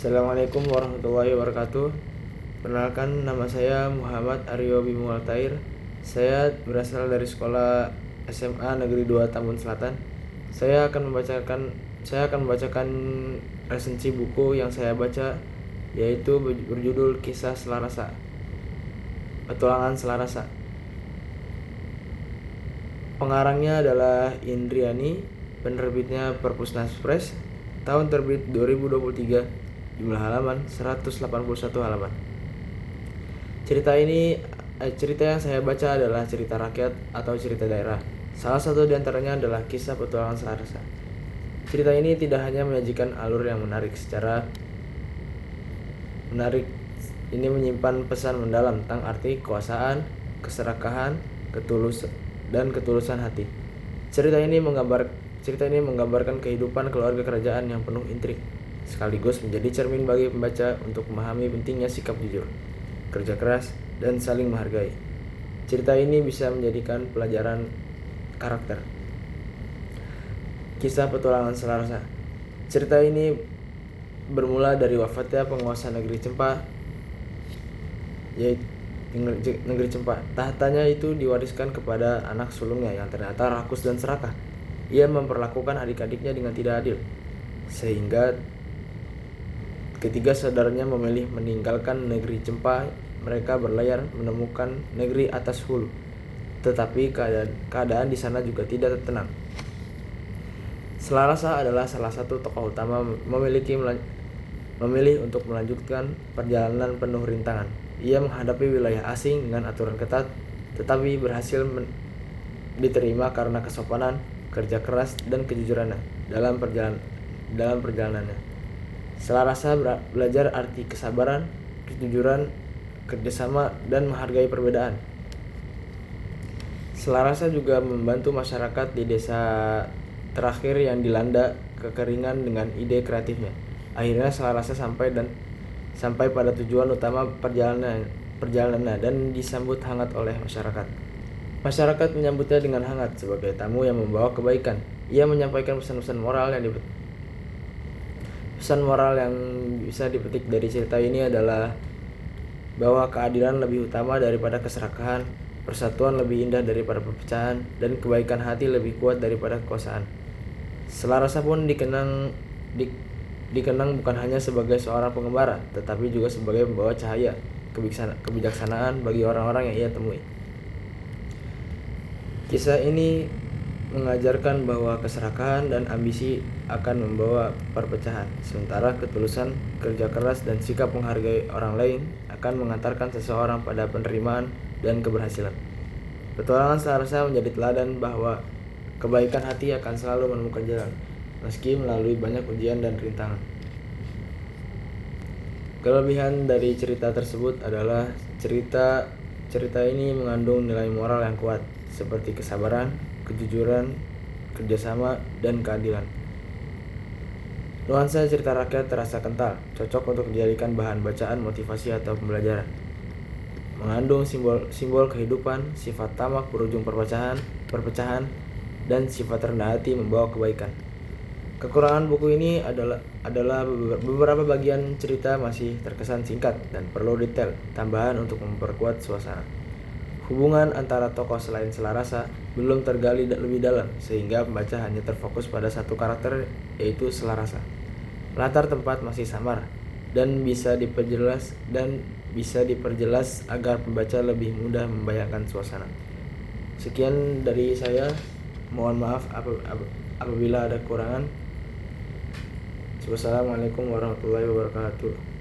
Assalamualaikum warahmatullahi wabarakatuh. Perkenalkan, nama saya Muhammad Aryo Bimo Altair. Saya berasal dari sekolah SMA Negeri 2 Tambun Selatan. Saya akan membacakan resensi buku yang saya baca, yaitu berjudul Kisah Selarasa, Petualangan Selarasa. Pengarangnya adalah Indriani, penerbitnya Perpusnas Press, tahun terbit 2023, jumlah halaman 181 halaman. Cerita yang saya baca adalah cerita rakyat atau cerita daerah. Salah satu di antaranya adalah kisah petualangan Selarasa. Cerita ini tidak hanya menyajikan alur yang menarik, ini menyimpan pesan mendalam tentang arti kekuasaan, keserakahan, ketulusan hati. Cerita ini menggambarkan kehidupan keluarga kerajaan yang penuh intrik, sekaligus menjadi cermin bagi pembaca untuk memahami pentingnya sikap jujur, kerja keras, dan saling menghargai. Cerita ini bisa menjadikan pelajaran karakter. Kisah petualangan Selarasa. Cerita ini bermula dari wafatnya penguasa negeri Cempa, yaitu negeri Cempa. Tahtanya itu diwariskan kepada anak sulungnya yang ternyata rakus dan serakah. Ia memperlakukan adik-adiknya dengan tidak adil, sehingga ketiga saudaranya memilih meninggalkan negeri Cempa. Mereka berlayar menemukan negeri atas hulu, tetapi keadaan di sana juga tidak tenang. Selarasa adalah salah satu tokoh utama memilih untuk melanjutkan perjalanan penuh rintangan. Ia menghadapi wilayah asing dengan aturan ketat, tetapi berhasil diterima karena kesopanan, kerja keras, dan kejujurannya dalam perjalanannya. Selarasa belajar arti kesabaran, kejujuran, kerjasama, dan menghargai perbedaan. Selarasa juga membantu masyarakat di desa terakhir yang dilanda kekeringan dengan ide kreatifnya. Akhirnya Selarasa sampai pada tujuan utama perjalanannya dan disambut hangat oleh masyarakat. Masyarakat menyambutnya dengan hangat sebagai tamu yang membawa kebaikan. Ia menyampaikan pesan moral yang bisa dipetik dari cerita ini adalah bahwa keadilan lebih utama daripada keserakahan, persatuan lebih indah daripada perpecahan, dan kebaikan hati lebih kuat daripada kekuasaan. Selarasa pun dikenang bukan hanya sebagai seorang pengembara, tetapi juga sebagai pembawa cahaya kebijaksanaan bagi orang-orang yang ia temui. Kisah ini mengajarkan bahwa keserakahan dan ambisi akan membawa perpecahan, sementara ketulusan, kerja keras, dan sikap menghargai orang lain akan mengantarkan seseorang pada penerimaan dan keberhasilan. Petualangan Selarasa menjadi teladan bahwa kebaikan hati akan selalu menemukan jalan, meski melalui banyak ujian dan rintangan. Kelebihan dari cerita tersebut adalah cerita ini mengandung nilai moral yang kuat, seperti kesabaran, kejujuran, kerjasama, dan keadilan. Nuansa cerita rakyat terasa kental, cocok untuk dijadikan bahan bacaan motivasi atau pembelajaran. Mengandung simbol kehidupan, sifat tamak berujung perpecahan, dan sifat rendah hati membawa kebaikan. Kekurangan buku ini adalah beberapa bagian cerita masih terkesan singkat dan perlu detail tambahan untuk memperkuat suasana. Hubungan antara tokoh selain Selarasa belum tergali lebih dalam, sehingga pembaca hanya terfokus pada satu karakter, yaitu Selarasa. Latar tempat masih samar dan bisa diperjelas agar pembaca lebih mudah membayangkan suasana. Sekian dari saya. Mohon maaf apabila ada kekurangan. Wassalamualaikum warahmatullahi wabarakatuh.